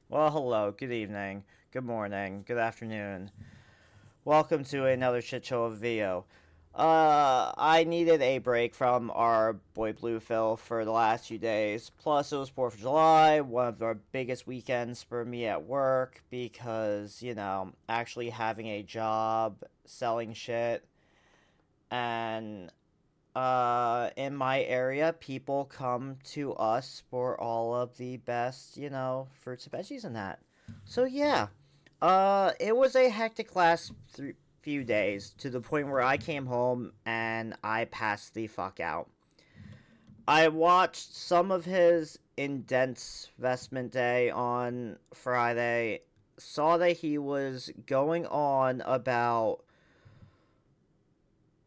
Well, hello, good evening, good morning, good afternoon. Welcome to another shit show of video. I needed a break from our boy Blue Phil for the last few days. Plus, it was 4th of July, one of our biggest weekends for me at work because, actually having a job, selling shit, and in my area, people come to us for all of the best, fruits and veggies and that. So yeah, it was a hectic last few days to the point where I came home and I passed the fuck out. I watched some of his InDENTvestment day on Friday, saw that he was going on about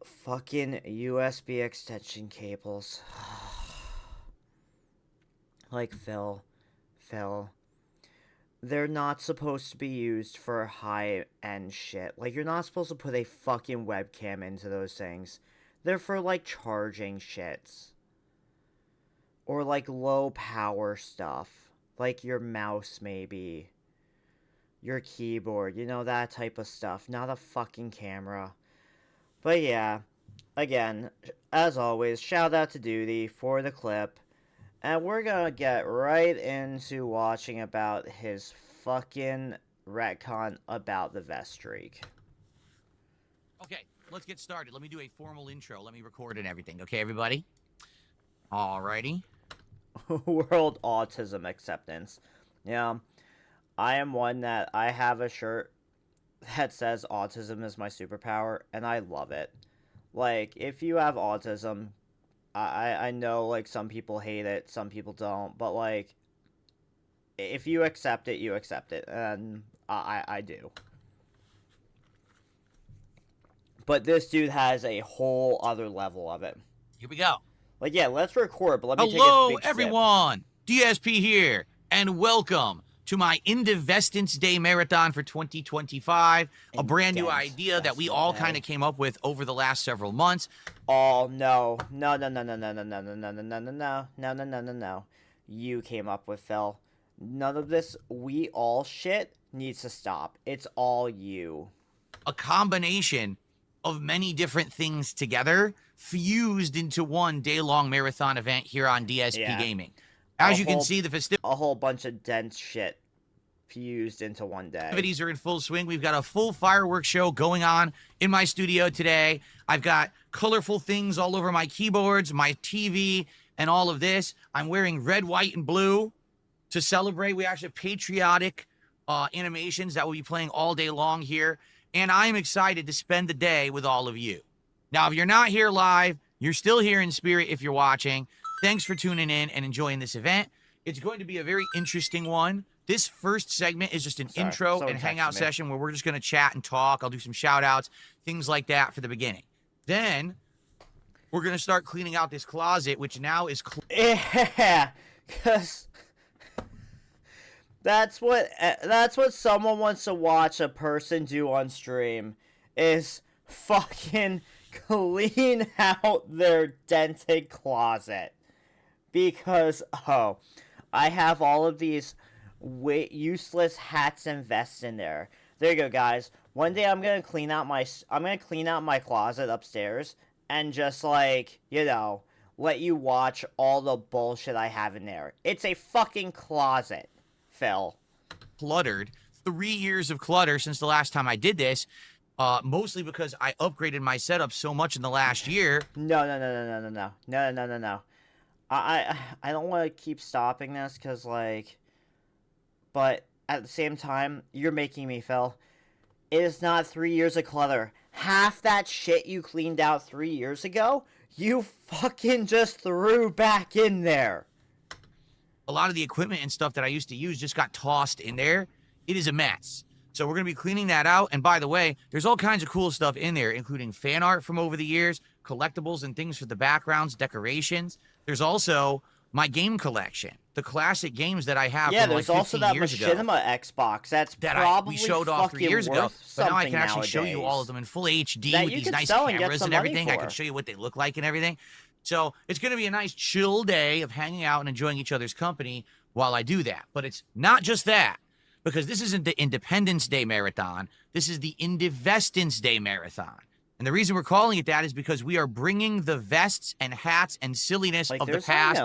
fucking USB extension cables. Like, Phil, they're not supposed to be used for high end shit. Like, you're not supposed to put a fucking webcam into those things. They're for, like, charging shits. Or, like, low power stuff. Like your mouse, maybe. Your keyboard, that type of stuff. Not a fucking camera. But yeah, again, as always, shout out to Duty for the clip. And we're gonna get right into watching about his fucking retcon about the vest streak. Okay, let's get started. Let me do a formal intro. Let me record and everything. Okay, everybody? Alrighty. World Autism Acceptance. Yeah, I am one that I have a shirt that says autism is my superpower, and I love it. Like, if you have autism, I know, like, some people hate it, some people don't, but, like, if you accept it, you accept it, and I do. But this dude has a whole other level of it. Here we go. Like, yeah, let's record, but let me take a Hello, big sip. everyone. DSP here, and welcome to my InDENTvestment Day Marathon for 2025. A brand new idea that we all kind of came up with over the last several months. Oh, no. No, no, no, no, no, no, no, no, no, no, no, no, no, no, no, no, no, no. You came up with, Phil. None of this we all shit needs to stop. It's all you. A combination of many different things together fused into one day-long marathon event here on DSP Gaming. As you can see, a whole bunch of dense shit fused into one day. Activities are in full swing. We've got a full fireworks show going on in my studio today. I've got colorful things all over my keyboards, my TV, and all of this. I'm wearing red, white, and blue to celebrate. We actually have patriotic animations that will be playing all day long here. And I'm excited to spend the day with all of you. Now, if you're not here live, you're still here in spirit if you're watching. Thanks for tuning in and enjoying this event. It's going to be a very interesting one. This first segment is just an intro and hangout session where we're just going to chat and talk. I'll do some shout outs, things like that for the beginning. Then we're going to start cleaning out this closet, which now is... Yeah, because... That's what someone wants to watch a person do on stream, is fucking clean out their dented closet. Because, I have all of these useless hats and vests in there. There you go, guys. One day I'm gonna clean out my closet upstairs and just, like, let you watch all the bullshit I have in there. It's a fucking closet. Phil. Cluttered. 3 years of clutter since the last time I did this, mostly because I upgraded my setup so much in the last year. No. I don't want to keep stopping this because, like, but at the same time, you're making me, Phil. It is not 3 years of clutter. Half that shit you cleaned out 3 years ago, you fucking just threw back in there. A lot of the equipment and stuff that I used to use just got tossed in there. It is a mess. So we're going to be cleaning that out. And by the way, there's all kinds of cool stuff in there, including fan art from over the years, collectibles and things for the backgrounds, decorations. There's also my game collection, the classic games that I have from like 15 years ago. Yeah, there's also that Machinima Xbox that we showed off 3 years ago. But now I can actually show you all of them in full HD with these nice cameras and everything. I can show you what they look like and everything. So it's going to be a nice chill day of hanging out and enjoying each other's company while I do that. But it's not just that. because this isn't the Independence Day Marathon. This is the InDENTvestment Day Marathon. And the reason we're calling it that is because we are bringing the vests and hats and silliness of the past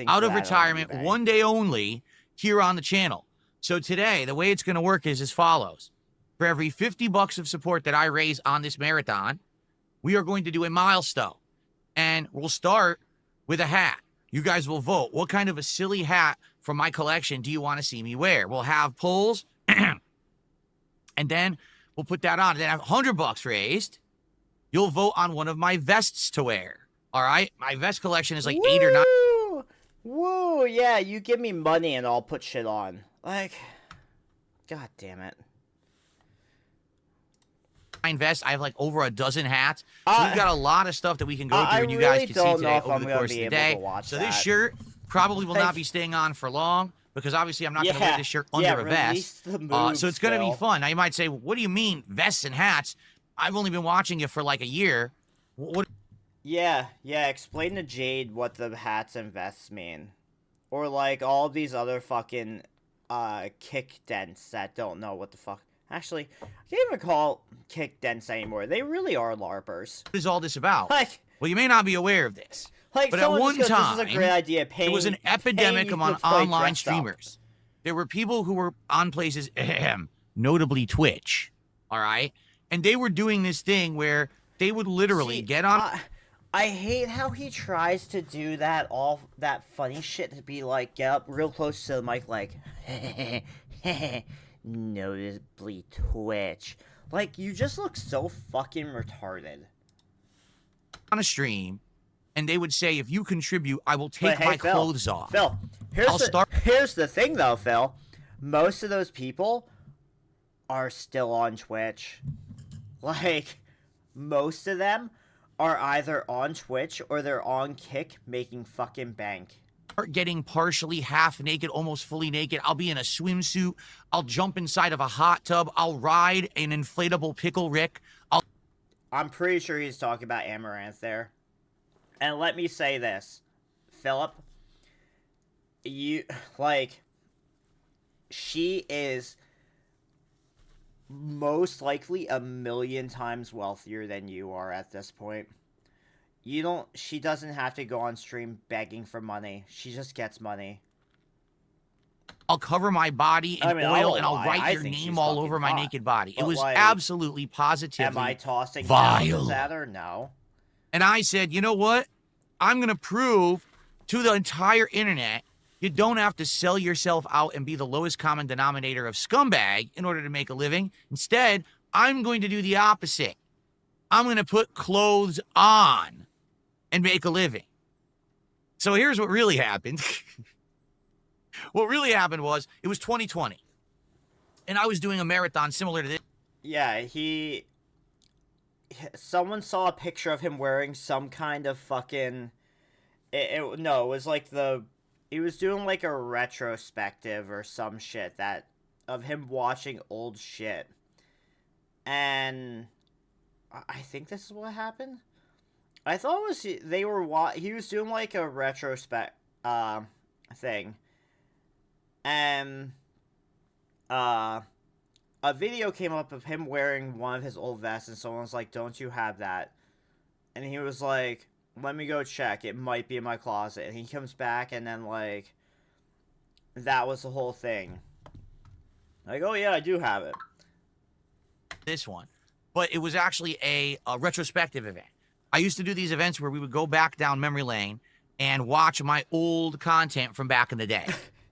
out of retirement one day only here on the channel. So today, the way it's going to work is as follows. For every $50 of support that I raise on this marathon, we are going to do a milestone. And we'll start with a hat. You guys will vote. What kind of a silly hat from my collection do you want to see me wear? We'll have polls. And then we'll put that on. Then have $100 raised. You'll vote on one of my vests to wear. All right? My vest collection is like 8 or 9. Woo! Yeah, you give me money and I'll put shit on. Like, god damn it. Vests. I have like over a dozen hats. So we've got a lot of stuff that we can go through and you guys can see today over the course of the day. So this shirt probably will not be staying on for long because obviously I'm not going to wear this shirt under a vest. So it's going to be fun. Now you might say, what do you mean vests and hats? I've only been watching you for like a year. What? Yeah, explain to Jade what the hats and vests mean. Or like all of these other fucking kick dents that don't know what the fuck. Actually, I can't even call kick dents anymore. They really are LARPers. What is all this about? Like, well, you may not be aware of this. Like, but at one time, this is a great idea. There was an epidemic among online streamers. There were people who were on places, notably Twitch, all right? And they were doing this thing where they would literally get on... I hate how he tries to do that, all that funny shit to be like, get up real close to the mic like, notably Twitch. Like, you just look so fucking retarded. On a stream, and they would say, if you contribute, I will take my clothes off. Phil, here's the thing though, Phil. Most of those people are still on Twitch. Like, most of them are either on Twitch or they're on Kick making fucking bank. Getting partially half naked, almost fully naked. I'll be in a swimsuit. I'll jump inside of a hot tub. I'll ride an inflatable pickle Rick. I'm pretty sure he's talking about Amaranth there. And let me say this, Philip. She is most likely a million times wealthier than you are at this point. She doesn't have to go on stream begging for money. She just gets money. I'll cover my body in oil and I'll write your name all over my naked body. It was absolutely positively Am I tossing vile at her? No. And I said, you know what? I'm going to prove to the entire internet you don't have to sell yourself out and be the lowest common denominator of scumbag in order to make a living. Instead, I'm going to do the opposite. I'm going to put clothes on and make a living. So here's what really happened. What really happened was, it was 2020. And I was doing a marathon similar to this. Yeah, someone saw a picture of him wearing some kind of fucking... No, it was like he was doing like a retrospective or some shit of him watching old shit. And I think this is what happened. I thought it was he was doing like a retrospect thing. And a video came up of him wearing one of his old vests, and someone was like, "Don't you have that?" And he was like, "Let me go check. It might be in my closet." And he comes back, and then, like, that was the whole thing. Like, oh yeah, I do have it. This one. But it was actually a retrospective event. I used to do these events where we would go back down memory lane and watch my old content from back in the day.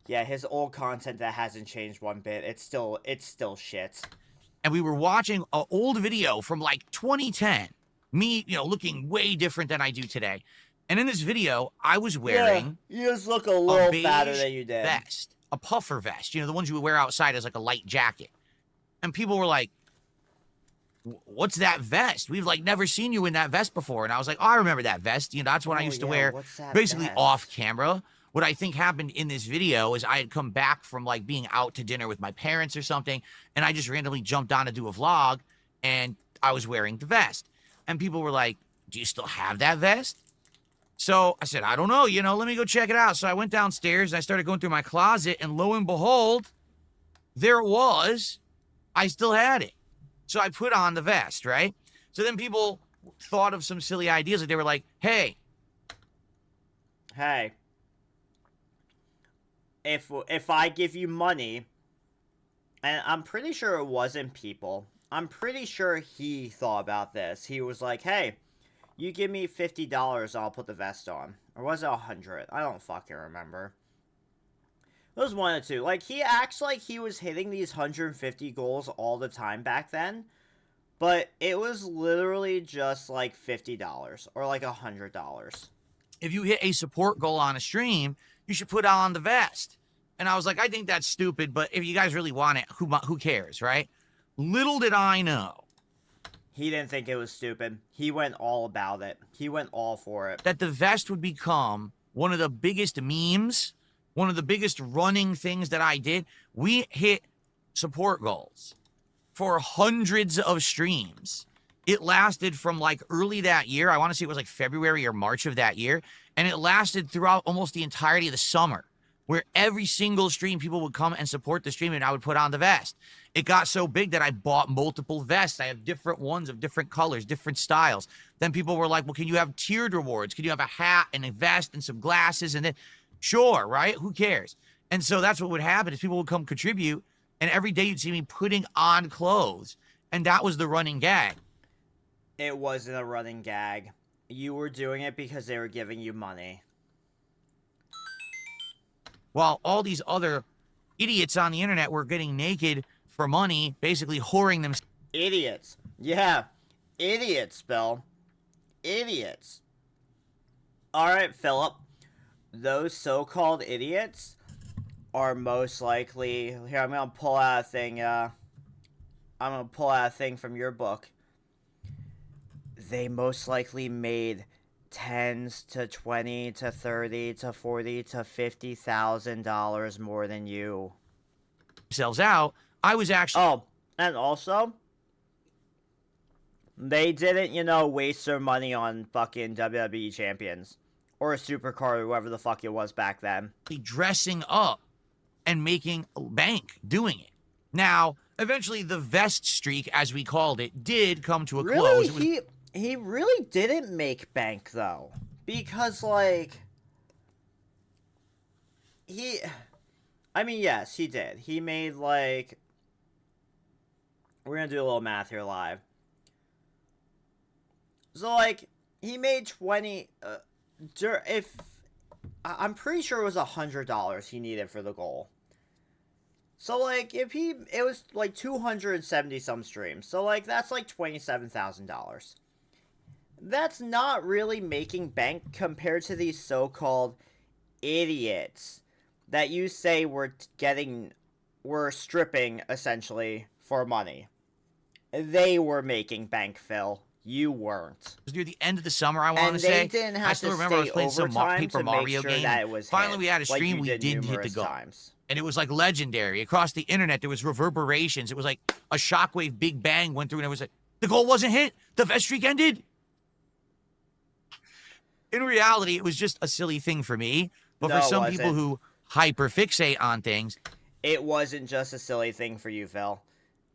Yeah, his old content that hasn't changed one bit. It's still shit. And we were watching an old video from like 2010. Me, looking way different than I do today. And in this video, I was wearing... Yeah, you just look a little fatter than you did. Vest. A puffer vest. The ones you would wear outside as like a light jacket. And people were like, what's that vest? We've like never seen you in that vest before. And I was like, oh, I remember that vest. That's what I used to wear basically vest? Off camera. What I think happened in this video is I had come back from like being out to dinner with my parents or something. And I just randomly jumped on to do a vlog and I was wearing the vest. And people were like, do you still have that vest? So I said, I don't know, let me go check it out. So I went downstairs and I started going through my closet and lo and behold, there was, I still had it. So I put on the vest, right? So then people thought of some silly ideas. Like they were like, hey, if I give you money, and I'm pretty sure it wasn't people. I'm pretty sure he thought about this. He was like, hey, you give me $50, I'll put the vest on. Or was it 100? I don't fucking remember. It was one or two. Like, he acts like he was hitting these 150 goals all the time back then. But it was literally just like $50 or like $100. if you hit a support goal on a stream, you should put on the vest. And I was like, I think that's stupid, but if you guys really want it, who cares, right? Little did I know He didn't think it was stupid. He went all about it. He went all for it. that the vest would become one of the biggest memes, one of the biggest running things that I did. We hit support goals for hundreds of streams. It lasted from like early that year. I want to say it was like February or March of that year. And it lasted throughout almost the entirety of the summer, where every single stream people would come and support the stream and I would put on the vest. It got so big that I bought multiple vests. I have different ones of different colors, different styles. Then people were like, well, can you have tiered rewards? Can you have a hat and a vest and some glasses? And then, sure, right? Who cares? And so that's what would happen is people would come contribute, and every day you'd see me putting on clothes. And that was the running gag. It wasn't a running gag. You were doing it because they were giving you money. While all these other idiots on the internet were getting naked for money, basically whoring them. Idiots. Yeah. Idiots, Bill. Idiots. Alright, Philip. Those so-called idiots are most likely... Here, I'm gonna pull out a thing, I'm gonna pull out a thing from your book. They most likely made $10,000 to $20,000 to $30,000 to $40,000 to $50,000 more than you. Themselves out. I was actually. Oh, and also, they didn't, waste their money on fucking WWE champions or a supercard or whoever the fuck it was back then. Dressing up and making bank doing it. Now, eventually, the vest streak, as we called it, did come to a close. It was... He really didn't make bank, though. Because, like... I mean, yes, he did. He made, like... We're gonna do a little math here live. So, like, he made 20... I'm pretty sure it was $100 he needed for the goal. So, like, it was, like, 270-some streams. So, like, that's, like, $27,000. That's not really making bank compared to these so-called idiots that you say were stripping, essentially, for money. They were making bank, Phil. You weren't. It was near the end of the summer, I want to say. Didn't have I still remember I was playing some Paper Mario game. Finally, we had a stream, we didn't hit the goal. And it was like legendary. Across the internet, there was reverberations. It was like a shockwave big bang went through, and it was like, the goal wasn't hit. The vest streak ended. In reality, it was just a silly thing for me. But for some people who hyperfixate on things... It wasn't just a silly thing for you, Phil.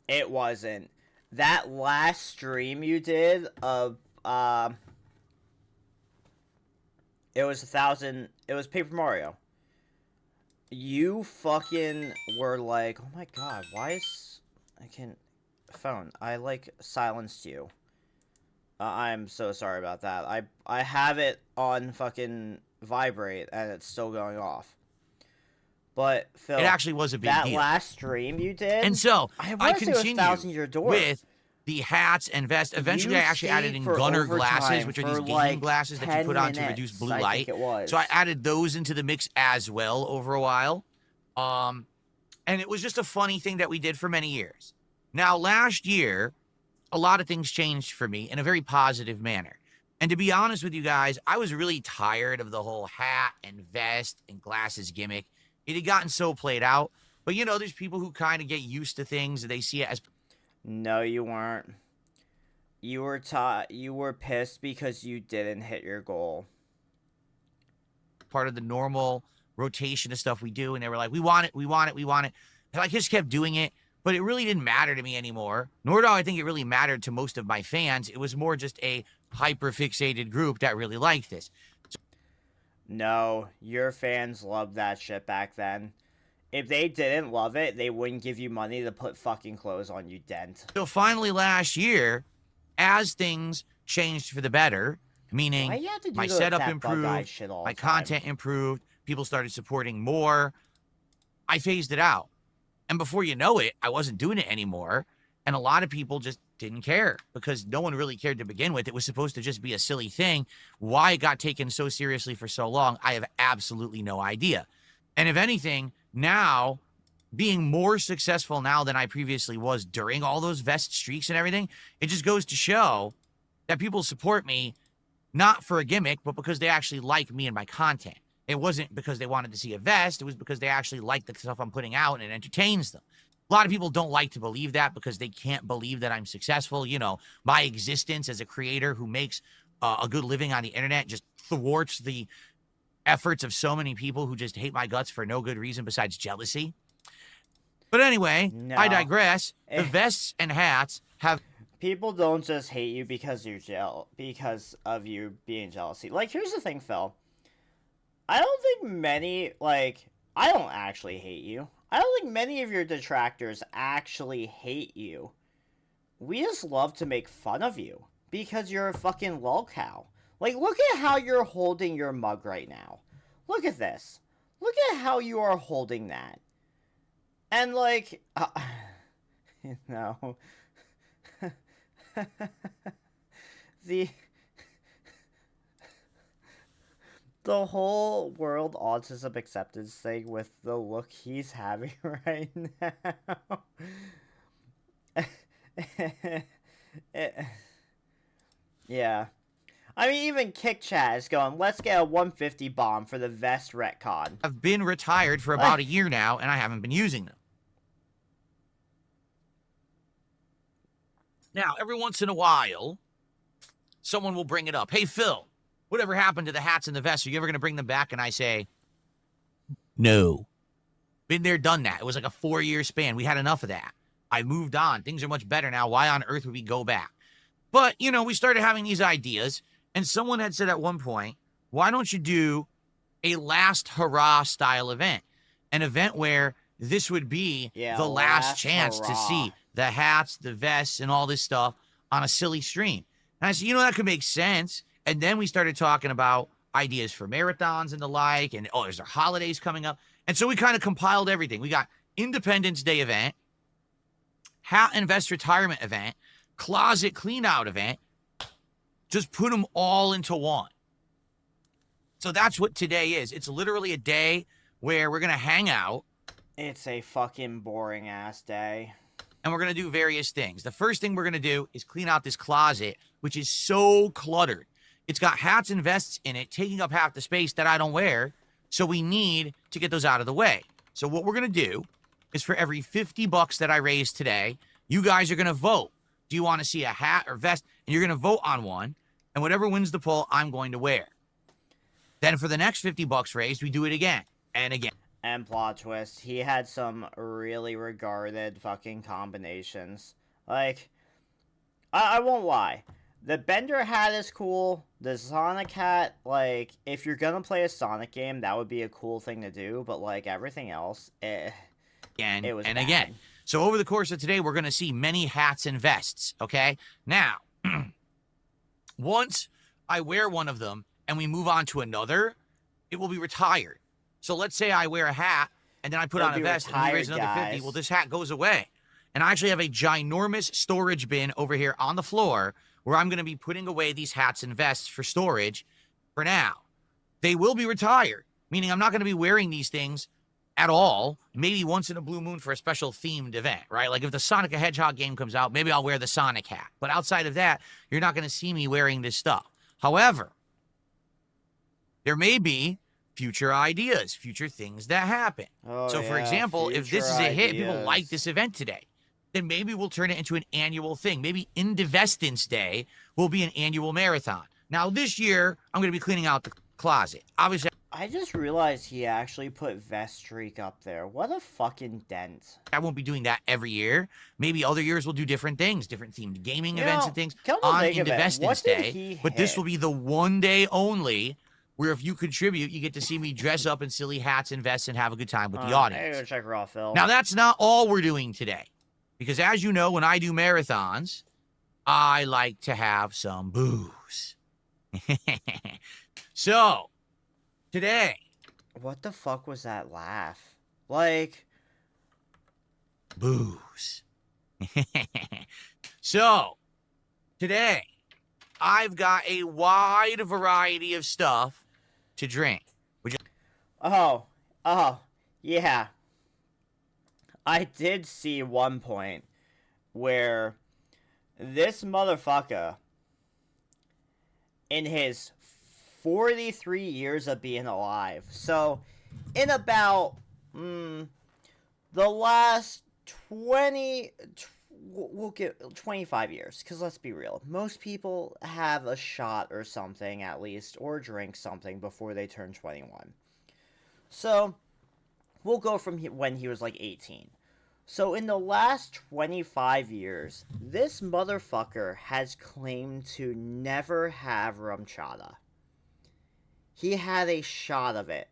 It wasn't. That last stream you did of... It was Paper Mario. You fucking were like, oh my god, why is... Phone. I, like, silenced you. I'm so sorry about that. I have it on fucking vibrate, and it's still going off. But, Phil... It actually was a big deal. That last stream you did... And so, I continued with the hats and vests. Eventually, I actually added in gunner glasses, which are these gaming glasses that you put on to reduce blue light. So I added those into the mix as well over a while. And it was just a funny thing that we did for many years. Now, last year, a lot of things changed for me in a very positive manner. And to be honest with you guys, I was really tired of the whole hat and vest and glasses gimmick. It had gotten so played out. But, there's people who kind of get used to things and they see it as... No, you weren't. You were pissed because you didn't hit your goal. Part of the normal rotation of stuff we do. And they were like, we want it, we want it, we want it. I just kept doing it, but it really didn't matter to me anymore. Nor do I think it really mattered to most of my fans. It was more just a hyper-fixated group that really liked this. No, your fans loved that shit back then. If they didn't love it, they wouldn't give you money to put fucking clothes on you, Dent. So finally last year, as things changed for the better, meaning Why you have to do my that setup Bug-Eyed shit all improved, my the time? content improved, people started supporting more, I phased it out. And before you know it, I wasn't doing it anymore. And a lot of people just didn't care because no one really cared to begin with. It was supposed to just be a silly thing. Why it got taken so seriously for so long, I have absolutely no idea. And if anything, now, being more successful now than I previously was during all those vest streaks and everything, it just goes to show that people support me not for a gimmick, but because they actually like me and my content. It wasn't because they wanted to see a vest. It was because they actually like the stuff I'm putting out and it entertains them. A lot of people don't like to believe that because they can't believe that I'm successful. You know, my existence as a creator who makes a good living on the internet just thwarts the efforts of so many people who just hate my guts for no good reason besides jealousy. But anyway, No. I digress. The vests and hats have... People don't just hate you because because of you being jealousy. Like, here's the thing, Phil. I don't think many, like, I don't actually hate you. I don't think many of your detractors actually hate you. We just love to make fun of you because you're a fucking lolcow. Like, look at how you're holding your mug right now. Look at this. Look at how you are holding that. And, like, you know, the whole world autism acceptance thing with the look he's having right now. Yeah. I mean, even Kick Chat is going, let's get a 150 bomb for the vest retcon. Have been retired for about a year now, and I haven't been using them. Now, every once in a while, someone will bring it up. Hey, Phil, whatever happened to the hats and the vests? Are you ever going to bring them back? And I say, no. Been there, done that. It was like a 4-year span. We had enough of that. I moved on. Things are much better now. Why on earth would we go back? But, you know, we started having these ideas, and someone had said at one point, why don't you do a last hurrah style event? An event where this would be the last chance to see the hats, the vests, and all this stuff on a silly stream. And I said, you know, that could make sense. And then we started talking about ideas for marathons and the like, and oh, there's our holidays coming up. And so we kind of compiled everything. We got Independence Day event, hat and vest retirement event, closet clean out event, just put them all into one. So that's what today is. It's literally a day where we're going to hang out. It's a fucking boring ass day. And we're going to do various things. The first thing we're going to do is clean out this closet, which is so cluttered. It's got hats and vests in it, taking up half the space that I don't wear. So we need to get those out of the way. So what we're going to do is for every $50 that I raise today, you guys are going to vote. Do you want to see a hat or vest? And you're going to vote on one. And whatever wins the poll, I'm going to wear. Then for the next $50 raised, we do it again and again. And plot twist, he had some really regarded fucking combinations. Like, I won't lie. The Bender hat is cool. The Sonic hat, like, if you're gonna play a Sonic game, that would be a cool thing to do. But, like, everything else, it was bad. Again. So over the course of today, we're going to see many hats and vests, okay? Now, once I wear one of them and we move on to another, it will be retired. So let's say I wear a hat and then I put on a vest and we raise another 50. Well, this hat goes away. And I actually have a ginormous storage bin over here on the floor where I'm going to be putting away these hats and vests for storage for now. They will be retired, meaning I'm not going to be wearing these things at all, maybe once in a blue moon for a special themed event, right? Like if the Sonic the Hedgehog game comes out, maybe I'll wear the Sonic hat. But outside of that, you're not going to see me wearing this stuff. However, there may be future ideas, future things that happen. So for example, if this is a hit, people like this event today, then maybe we'll turn it into an annual thing. Maybe InDENTvestment Day will be an annual marathon. Now this year, I'm going to be cleaning out the closet. Obviously, I just realized he actually put Vestreak up there. What a fucking dent. I won't be doing that every year. Maybe other years we'll do different things, different themed gaming You events know, and things come to on think of it, what InDENTvestment's did Day. he But this hit? will be the one day only where if you contribute, you get to see me dress up in silly hats, invest, and have a good time with the I gotta audience. go check Raw Phil. Now, that's not all we're doing today. Because as you know, when I do marathons, I like to have some booze. So, today, What the fuck was that laugh? Like, booze. So, today, I've got a wide variety of stuff to drink. oh, yeah. I did see one point where this motherfucker, in his 43 years of being alive, so in about the last 20, we'll get 25 years, because let's be real, most people have a shot or something at least, or drink something before they turn 21. So we'll go from when he was like 18. So in the last 25 years, this motherfucker has claimed to never have rum chata. He had a shot of it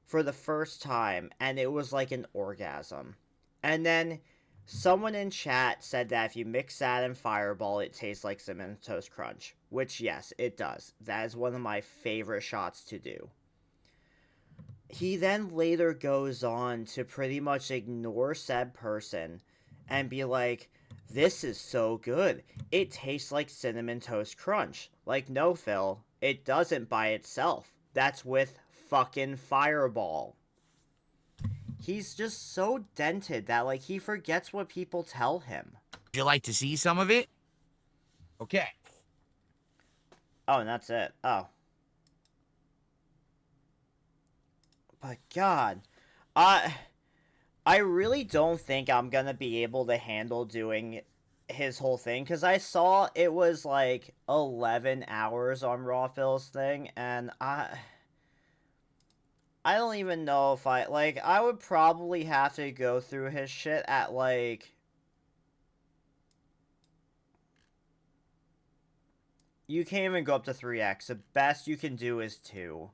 for the first time, and it was like an orgasm. And then someone in chat said that if you mix that and Fireball, it tastes like Cinnamon Toast Crunch. Which, yes, it does. That is one of my favorite shots to do. He then later goes on to pretty much ignore said person and be like, this is so good. It tastes like Cinnamon Toast Crunch. Like, no, Phil, it doesn't by itself. That's with fucking Fireball. He's just so dented that, like, he forgets what people tell him. Would you like to see some of it? Okay. Oh, and that's it. Oh. But God, I really don't think I'm gonna be able to handle doing his whole thing, because I saw it was like 11 hours on Raw Phil's thing, and I don't even know if I would probably have to go through his shit at like, you can't even go up to 3x. The best you can do is 2.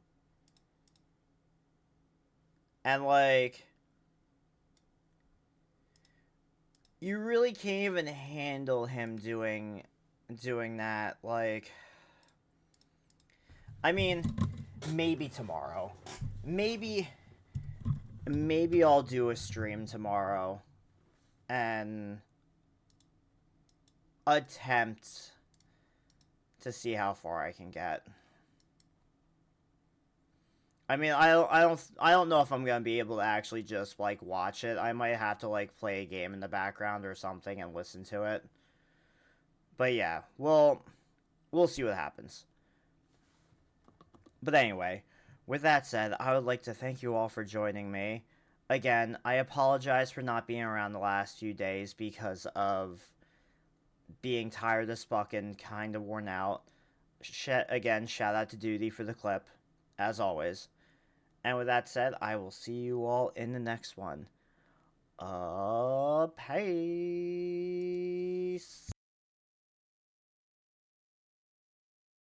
And like, you really can't even handle him doing that. Like, I mean, maybe tomorrow. Maybe I'll do a stream tomorrow and attempt to see how far I can get. I mean, I don't know if I'm gonna be able to actually just like watch it. I might have to like play a game in the background or something and listen to it. But yeah, well, we'll see what happens. But anyway, with that said, I would like to thank you all for joining me. Again, I apologize for not being around the last few days because of being tired as fuck and kind of worn out. Again, shout out to Duty for the clip, as always. And with that said, I will see you all in the next one. Peace.